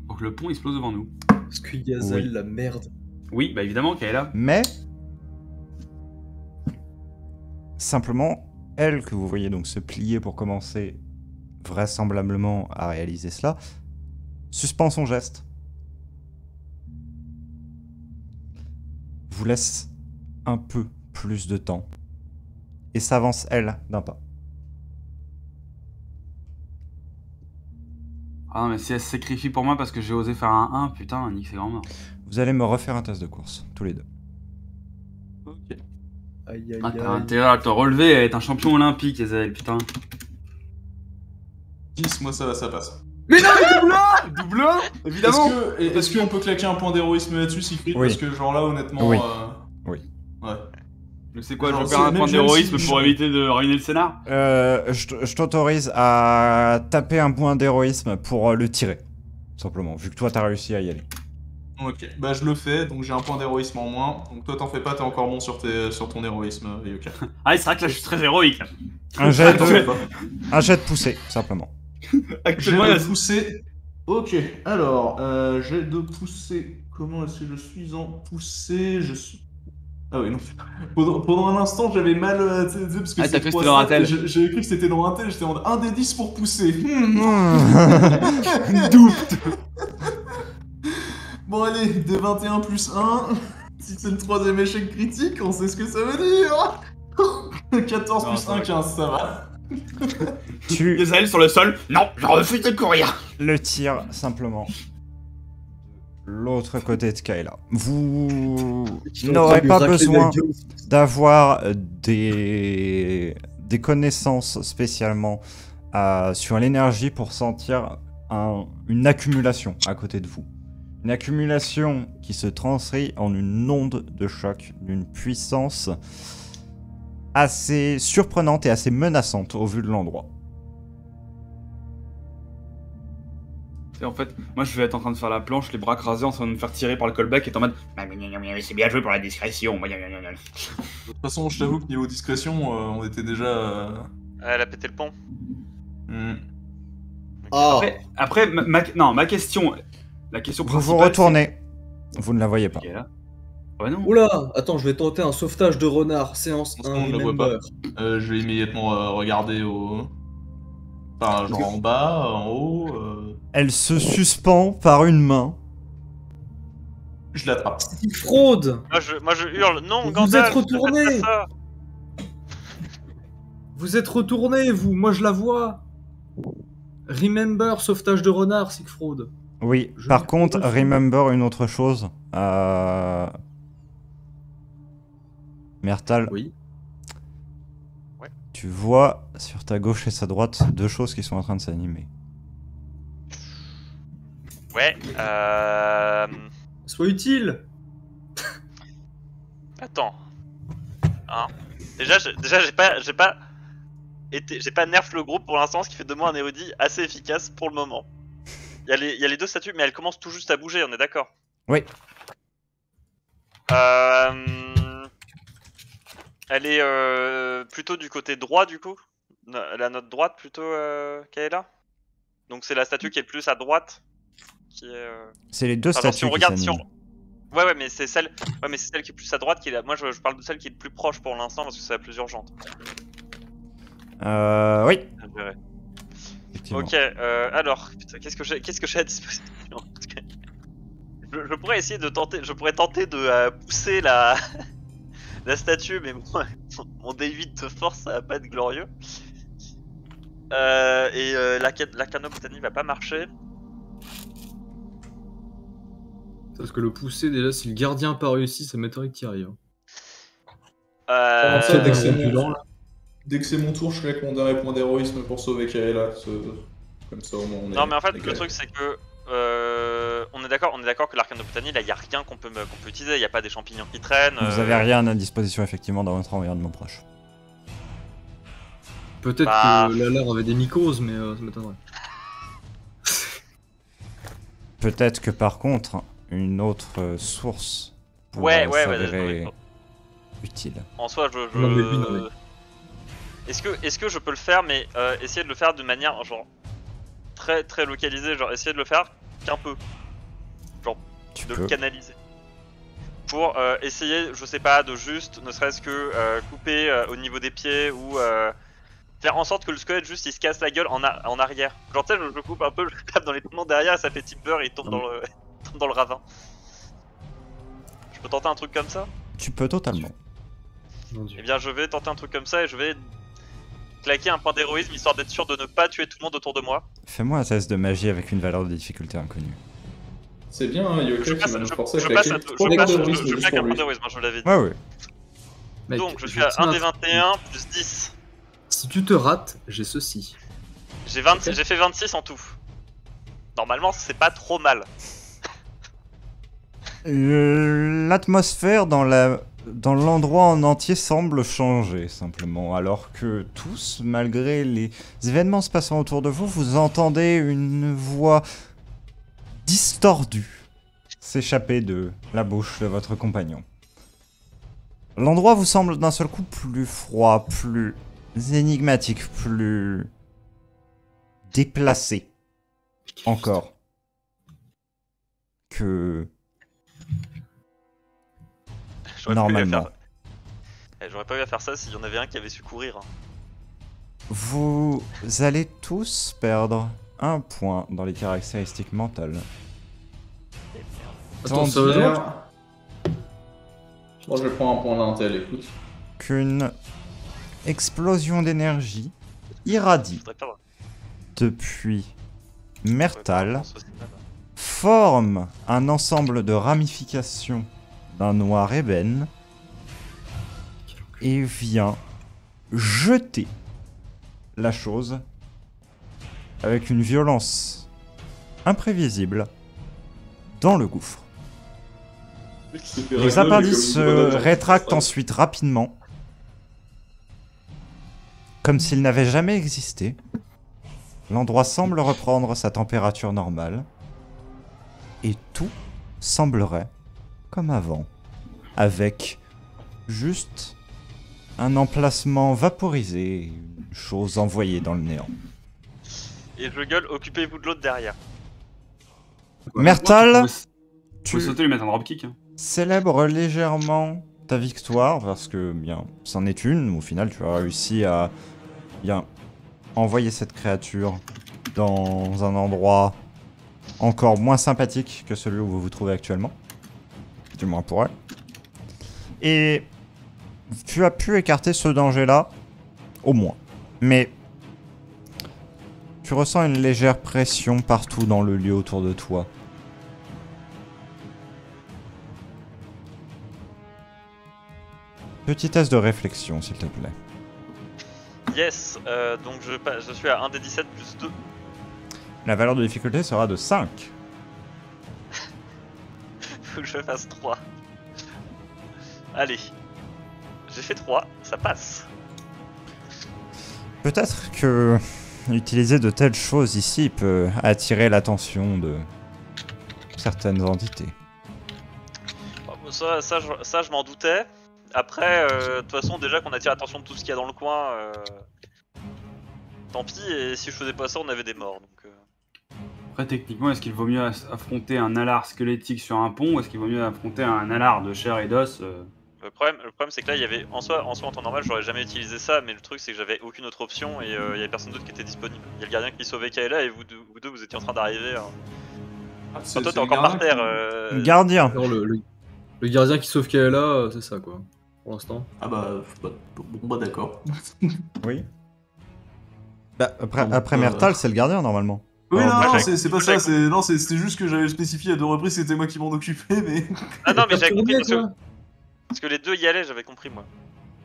Donc le pont explose devant nous. Parce que Yazel, Oui. la merde. Oui, bah évidemment, Kaela. Mais simplement, elle que vous voyez donc se plier pour commencer vraisemblablement à réaliser cela, suspend son geste. Vous laisse un peu plus de temps et s'avance elle d'un pas. Ah non, mais si elle se sacrifie pour moi parce que j'ai osé faire un 1, putain, nique ses grands morts. Vous allez me refaire un test de course, tous les deux. Ok. Aïe aïe Ah, t'as aïe. intérêt à te relever, à être un champion olympique, Ezel, putain. 10, moi ça va, ça passe. Mais non, mais double 1 évidemment. Est-ce qu'on peut claquer un point d'héroïsme là-dessus, Siegfried? Oui. Parce que genre là, honnêtement... Oui. Oui. Ouais. Mais c'est quoi, Genre, je perds un même point si- d'héroïsme si- pour éviter de ruiner le scénar? Je t'autorise à taper un point d'héroïsme pour le tirer. Simplement, vu que toi t'as réussi à y aller. Ok, bah je le fais, donc j'ai un point d'héroïsme en moins. Donc toi t'en fais pas, t'es encore bon sur ton héroïsme, Yoka. Ah, c'est vrai que là, je suis très héroïque. Là. Un jet T'en fais de, pas. un jet de poussée, simplement. Actuellement, Jet il y de a- poussée. Ok, alors, jet de poussée. Comment est-ce que je suis en poussée? Je suis Ah oui, non. Pendant un instant, j'avais mal, tu sais, parce que Ah, c'est t'as cru que 3, c'était dans un 5, tel. j'avais cru que c'était dans un tel, j'étais en 1 des 10 pour pousser. Bon allez, des 21 plus 1, si c'est le troisième échec critique, on sait ce que ça veut dire. 14 Non, plus ça 1, va. 15, ça va. Tu Yazael sur le sol. Non, je refuse de courir. le tires simplement de l'autre côté de Kayla. Vous n'aurez pas besoin d'avoir des connaissances spécialement sur l'énergie pour sentir une accumulation à côté de vous. Une accumulation qui se transcrit en une onde de choc d'une puissance assez surprenante et assez menaçante au vu de l'endroit. Et en fait, moi je vais être en train de faire la planche, les bras crasés, en train de me faire tirer par le callback et en mode c'est bien joué pour la discrétion. De toute façon, je t'avoue que niveau discrétion, on était déjà... Elle a pété le pont. Ah, Après ma question. La question Vous principale. vous retournez. Vous ne la voyez pas. C'est... là. Ouais, non. oula, attends, je vais tenter un sauvetage de renard, séance Parce 1, qu'on ne le voit remember. Je vais immédiatement regarder au... Enfin, genre en bas, en haut... Elle se suspend par une main. Je l'attrape. Il fraude. Moi je hurle, non, Vous Gandalf, êtes retourné. ne faites pas ça. Vous êtes retourné, vous, moi je la vois. Remember, sauvetage de renard, Siegfried. Oui, Je par me contre, refuse. remember une autre chose. Mertal, Oui. tu vois sur ta gauche et sa droite deux choses qui sont en train de s'animer. Ouais, Sois utile. Attends. Hein. Déjà, j'ai pas nerf le groupe pour l'instant, ce qui fait de moi un érudit assez efficace pour le moment. Il y a les deux statues, mais elles commencent tout juste à bouger, on est d'accord? Oui. Elle est plutôt du côté droit du coup. La note droite plutôt qu'elle est là. Donc c'est la statue qui est plus à droite. Qui est. C'est les deux Enfin, genre, statues si on qui regarde s'animent. sur. Ouais, mais c'est celle. Ouais, mais c'est celle qui est plus à droite qui est là. Moi, je parle de celle qui est le plus proche pour l'instant parce que c'est la plus urgente. Oui. Je verrai. Effectivement. Ok. Alors, putain, qu'est-ce que j'ai à disposition? Parce que je pourrais essayer de tenter. Je pourrais tenter de pousser la la statue, mais mon D8 de force, ça va pas être glorieux. La canoptanie va pas marcher. Parce que le pousser, déjà, si le gardien a pas réussi, ça m'étonnerait que t'y arrives. Ça, dès que c'est reculant, mon... Dès que c'est mon tour, je claque mon dernier point d'héroïsme pour sauver Kaela. Comme ça, au moins, on est... Non, mais en fait, le égalé. truc, c'est que on est d'accord que l'arcanoptanie, là, il y a rien qu'on peut utiliser. Il y a pas des champignons qui traînent. Vous avez rien à disposition effectivement dans votre environnement proche. Peut-être Bah. que Lalar avait des mycoses, mais ça m'étonnerait. Peut-être que par contre, une autre source pourrait Ouais, s'avérer ouais, utile. En soi, Non, mais lui, non, mais- Est-ce que je peux le faire, mais essayer de le faire de manière genre très très localisée, genre essayer de le faire qu'un peu, Tu de peux. le canaliser, pour essayer, je sais pas, de juste, ne serait-ce que couper au niveau des pieds ou faire en sorte que le squelette juste il se casse la gueule en arrière. Genre tu sais, je coupe un peu, je tape dans les poumons derrière, et ça fait type beurre et il tombe tombe dans le ravin. Je peux tenter un truc comme ça? Tu peux totalement. Mon dieu. Eh bien, je vais tenter un truc comme ça et je vais claquer un point d'héroïsme histoire d'être sûr de ne pas tuer tout le monde autour de moi. Fais-moi un test de magie avec une valeur de difficulté inconnue. C'est bien, hein, Je Yoka qui passe, va nous je, forcer à je passe, claquer je 3 passe- points je- d'héroïsme je juste claque pour un point lui. d'héroïsme, je l'avais dit. Ouais, ouais. Mec, Donc, je suis tiens à 1 à- des 21 plus 10. Si tu te rates, j'ai ceci. J'ai fait 26 en tout. Normalement, c'est pas trop mal. L'atmosphère dans l'endroit en entier semble changer simplement, alors que tous, malgré les événements se passant autour de vous, vous entendez une voix distordue s'échapper de la bouche de votre compagnon. L'endroit vous semble d'un seul coup plus froid, plus énigmatique, plus déplacé encore que J'aurais pu normalement. J'aurais pas eu à faire ça s'il y en avait un qui avait su courir. Hein. Vous allez tous perdre un point dans les caractéristiques mentales. Attends, Tandis ça va donc Moi je prends un point d'intel, écoute. qu'une explosion d'énergie irradie Faudrait perdre. depuis Faudrait Mertal perdre en social. forme un ensemble de ramifications d'un noir ébène et vient jeter la chose avec une violence imprévisible dans le gouffre. Les appendices se rétractent ensuite rapidement, comme s'ils n'avaient jamais existé. L'endroit semble reprendre sa température normale, et tout semblerait comme avant, avec juste un emplacement vaporisé, une chose envoyée dans le néant. Et je gueule, occupez-vous de l'autre derrière. Mertal, Tu peux sauter et lui mettre un dropkick. Hein. célèbre légèrement ta victoire, parce que, bien, c'en est une. Au final, tu as réussi à bien envoyer cette créature dans un endroit encore moins sympathique que celui où vous vous trouvez actuellement. Du moins pour elle. Et tu as pu écarter ce danger-là, au moins. Mais tu ressens une légère pression partout dans le lieu autour de toi. Petit test de réflexion, s'il te plaît. Yes, donc je suis à 1 des 17 plus 2. La valeur de difficulté sera de 5. Faut que je fasse 3. Allez. J'ai fait 3, ça passe. Peut-être que utiliser de telles choses ici peut attirer l'attention de certaines entités. Bon, ça je m'en doutais. Après, de toute façon, déjà qu'on attire l'attention de tout ce qu'il y a dans le coin, tant pis, et si je faisais pas ça, on avait des morts. Donc, Après, techniquement, est-ce qu'il vaut mieux affronter un alar squelettique sur un pont ou est-ce qu'il vaut mieux affronter un alar de chair et d'os Le problème c'est que là, il y avait en soi en temps normal, j'aurais jamais utilisé ça, mais le truc c'est que j'avais aucune autre option et il y avait personne d'autre qui était disponible. Il y a le gardien qui sauvait Kaela et vous deux vous étiez en train d'arriver. Hein. Enfin, toi t'es encore par terre. Gardien. Alors, le gardien qui sauve Kaela, c'est ça quoi, pour l'instant. Ah bon bah d'accord. Oui. Bah, Donc, après Mertal, c'est le gardien normalement. Oui, Oh, non, bah, c'est pas ça, c'était juste que j'avais spécifié à 2 reprises, c'était moi qui m'en occupais, mais... Ah non, mais j'avais compris Toi parce que les deux y allaient, j'avais compris moi.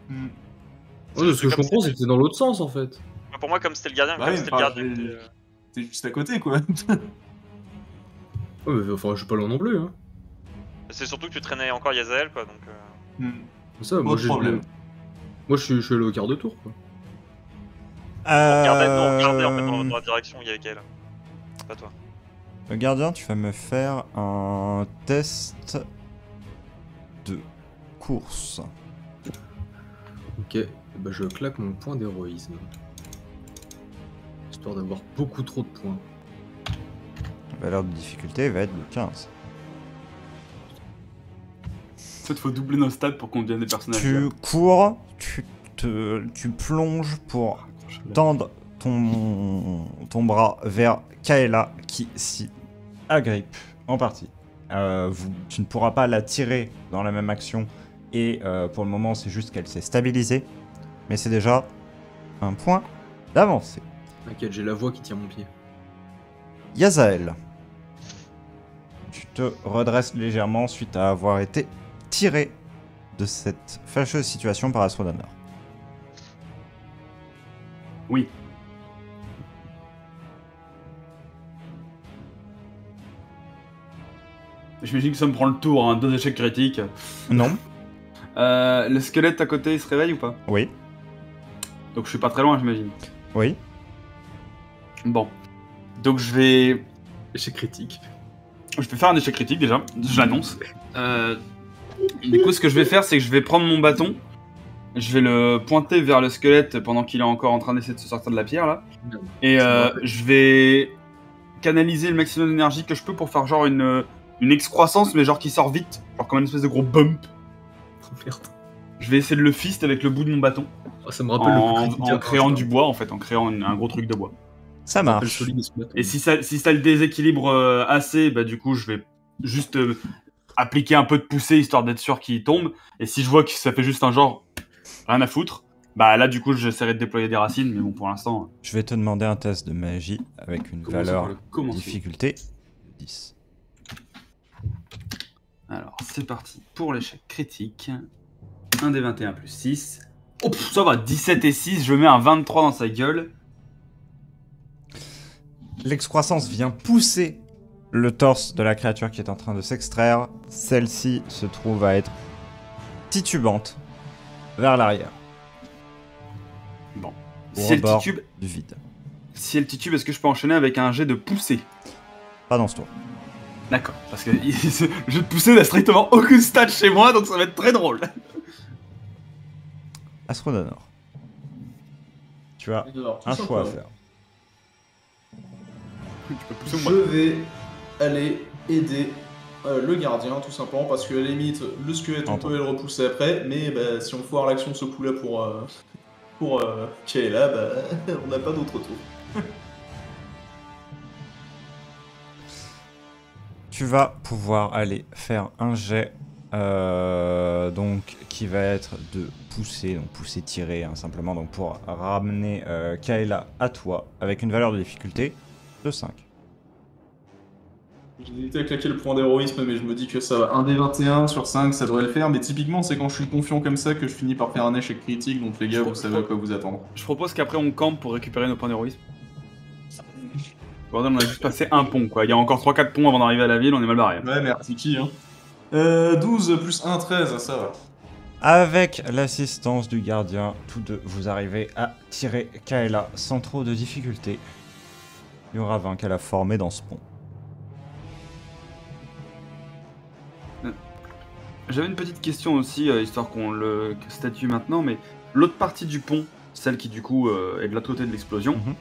Ouais, ce que je comprends, c'est que c'est dans l'autre sens en fait. Pour moi, comme c'était le gardien, Bah comme oui, c'était le enfin, gardien. T'es juste à côté, quoi. Ouais, mais enfin, je suis pas loin non plus. Hein. C'est surtout que tu traînais encore Yazael quoi, donc. Ça, Pas moi, de problème. Moi, je suis allé au quart de tour quoi. Regardez en fait dans la direction où il y avait Kaela. C'est pas toi. Le gardien, tu vas me faire un test de course. Ok, bah, je claque mon point d'héroïsme. Histoire d'avoir beaucoup trop de points. La valeur de difficulté va être de 15. En fait, faut doubler nos stats pour qu'on devienne des personnages. Tu cours, tu plonges pour tendre ton bras vers Kaela qui s'y agrippe en partie. Tu ne pourras pas la tirer dans la même action et pour le moment c'est juste qu'elle s'est stabilisée, mais c'est déjà un point d'avancée. T'inquiète, j'ai la voix qui tient mon pied. Yazael, tu te redresses légèrement suite à avoir été tiré de cette fâcheuse situation par Astrodonor. Oui. J'imagine que ça me prend le tour, hein, 2 échecs critiques. Non. Le squelette à côté, il se réveille ou pas? Oui. Donc je suis pas très loin, j'imagine. Oui. Bon. Donc je vais... Échec critique. Je vais faire un échec critique déjà, je l'annonce. Du coup, ce que je vais faire, c'est que je vais prendre mon bâton, je vais le pointer vers le squelette pendant qu'il est encore en train d'essayer de se sortir de la pierre là, et je vais canaliser le maximum d'énergie que je peux pour faire genre une excroissance, mais genre qui sort vite, genre comme une espèce de gros bump. Oh merde. Je vais essayer de le fist avec le bout de mon bâton. Oh, ça me rappelle le coup critique En à créant Prince, du bois, en fait, en créant un gros truc de bois. Ça ça rappelle marche. Solide, ce bâton. Et si ça le déséquilibre assez, bah du coup, je vais juste appliquer un peu de poussée, histoire d'être sûr qu'il tombe. Et si je vois que ça fait juste un genre, rien à foutre, bah là, du coup, j'essaierai de déployer des racines, mais bon, pour l'instant... Je vais te demander un test de magie avec une Commençons par valeur le commencer. difficulté de 10. Alors, c'est parti pour l'échec critique. 1 des 21 plus 6. Oh, pff, ça va, 17 et 6, je mets un 23 dans sa gueule. L'excroissance vient pousser le torse de la créature qui est en train de s'extraire. Celle-ci se trouve à être titubante vers l'arrière, Bon. au Si elle rebord titube, du vide. est-ce que je peux enchaîner avec un jet de poussée? Pas dans ce tour. D'accord, parce que le jeu de poussée n'a strictement aucune stat chez moi, donc ça va être très drôle. Astrodonor. Tu as Alors, tout un choix à simplement, faire. Tu peux pousser Je vais aller aider le gardien, tout simplement, parce que à la limite, le squelette, on Entends. peut le repousser après, mais bah, si on foire l'action ce coup-là pour Kayla, bah, on n'a pas d'autre tour. Tu vas pouvoir aller faire un jet donc qui va être de pousser, donc pousser tirer hein, simplement donc pour ramener Kayla à toi avec une valeur de difficulté de 5. J'ai hésité à claquer le point d'héroïsme, mais je me dis que ça va. 1 des 21 sur 5, ça devrait le faire, mais typiquement, c'est quand je suis confiant comme ça que je finis par faire un échec critique, donc les gars, vous savez à quoi vous attendre. Je propose qu'après on campe pour récupérer nos points d'héroïsme. Bordel, on a juste passé un pont, quoi. Il y a encore 3-4 ponts avant d'arriver à la ville, on est mal barré. Ouais, merci qui, hein. 12 plus 1, 13, ça va. Avec l'assistance du gardien, tous deux vous arrivez à tirer Kayla sans trop de difficulté. Il y aura 20 qu'elle a formé dans ce pont. J'avais une petite question aussi, histoire qu'on le statue maintenant, mais l'autre partie du pont, celle qui du coup est de l'autre côté de l'explosion, Mhm.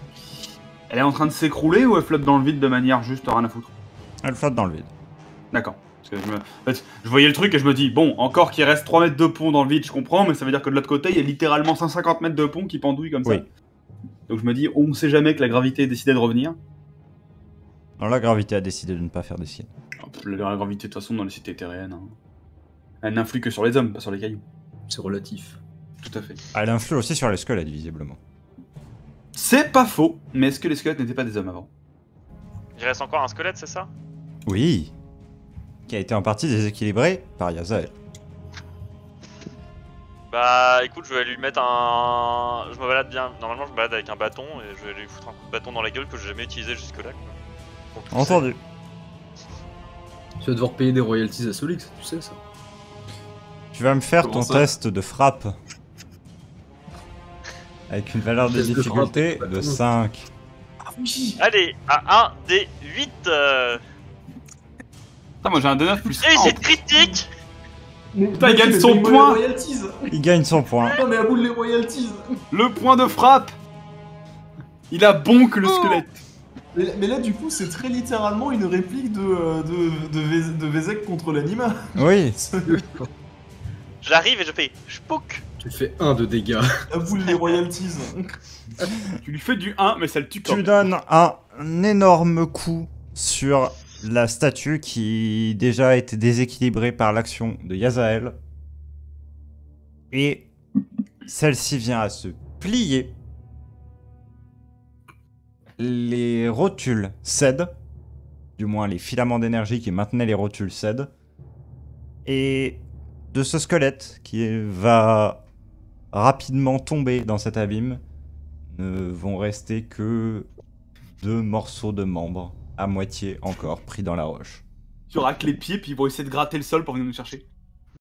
elle est en train de s'écrouler ou elle flotte dans le vide de manière juste rien à foutre? Elle flotte dans le vide. D'accord. Parce que en fait, je voyais le truc et je me dis, bon, encore qu'il reste 3 mètres de pont dans le vide, je comprends, mais ça veut dire que de l'autre côté, il y a littéralement 150 mètres de pont qui pendouillent comme Oui. ça. Donc je me dis, on sait jamais que la gravité ait décidé de revenir. Alors la gravité a décidé de ne pas faire des signes. La gravité, de toute façon, dans les cités éthériennes, hein, elle n'influe que sur les hommes, pas sur les cailloux. C'est relatif. Tout à fait. Elle influe aussi sur les squelettes visiblement. C'est pas faux, mais est-ce que les squelettes n'étaient pas des hommes avant? Il reste encore un squelette, c'est ça? Oui. Qui a été en partie déséquilibré par Yazael. Bah écoute, je vais lui mettre un... Je me balade bien... Normalement je me balade avec un bâton et je vais lui foutre un coup de bâton dans la gueule que j'ai jamais utilisé jusque-là. quoi. Pour le pousser. Entendu. Tu vas devoir payer des royalties à Solix, tu sais ça. Tu vas me faire Comment ton ça test de frappe. Avec une valeur de Test de difficulté frappe, de attends. 5. Allez, à 1 des 8 Putain, moi j'ai un 2-9 plus et 1. j'ai critique. Putain, il gagne son point. Il gagne son point. Non, mais à bout de les royalties. Le point de frappe. Il a bon que le squelette. Mais là, du coup, c'est très littéralement une réplique de Vézek contre l'anima. Oui. J'arrive et je fais spook. Tu fais 1 de dégâts. À bout de les royalties. Tu lui fais du 1, mais ça le tue quand Tu même. donnes un énorme coup sur la statue qui déjà a été déséquilibrée par l'action de Yazael. Et celle-ci vient à se plier. Les rotules cèdent. Du moins, les filaments d'énergie qui maintenaient les rotules cèdent. Et de ce squelette qui va rapidement tomber dans cet abîme, ne vont rester que 2 morceaux de membres, à moitié encore pris dans la roche. Tu raques les pieds, puis ils vont essayer de gratter le sol pour venir nous chercher.